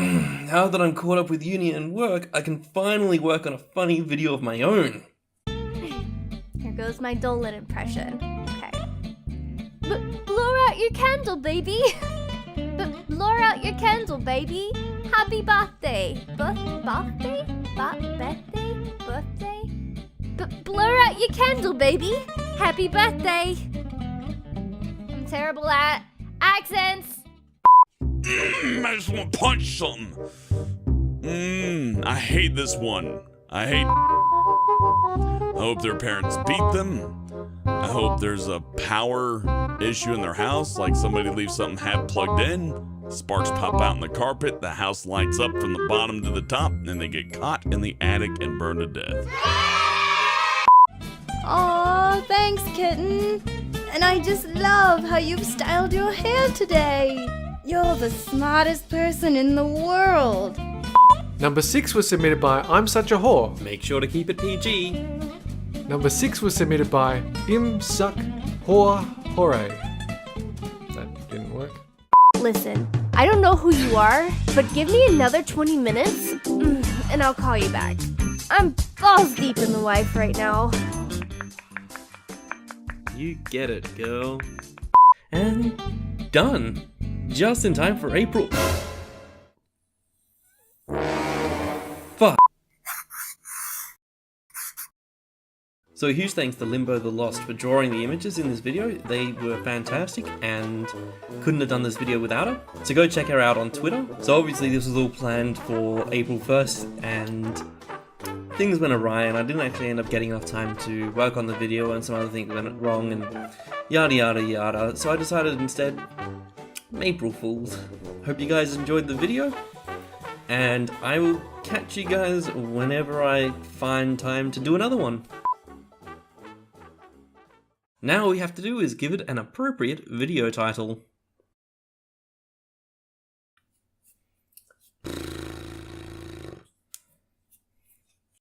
Now that I'm caught up with uni and work, I can finally work on a funny video of my own. Here goes my Dolan impression. Okay. Blow out your candle, baby! Blow out your candle, baby! Happy birthday! Birthday? Birthday? Blow out your candle, baby! Happy birthday! I'm terrible at accents! I just want to punch something. I hate this one. I hope their parents beat them. I hope there's a power issue in their house, like somebody leaves something half plugged in, sparks pop out in the carpet, the house lights up from the bottom to the top, and they get caught in the attic and burned to death. Aw, thanks, kitten. And I just love how you've styled your hair today. You're the smartest person in the world. Number 6 was submitted by I'm Such a Whore. Make sure to keep it PG. Number 6 was submitted by Im Suck Whore Hore. That didn't work. Listen, I don't know who you are, but give me another 20 minutes, and I'll call you back. I'm balls deep in the wife right now. You get it, girl. And done. Just in time for April. Fuck. So huge thanks to Limbo the Lost for drawing the images in this video. They were fantastic and couldn't have done this video without her. So go check her out on Twitter. So obviously this was all planned for April 1st and things went awry and I didn't actually end up getting enough time to work on the video and some other things went wrong and yada yada yada. So I decided instead, April Fools. Hope you guys enjoyed the video and I will catch you guys whenever I find time to do another one. Now all we have to do is give it an appropriate video title.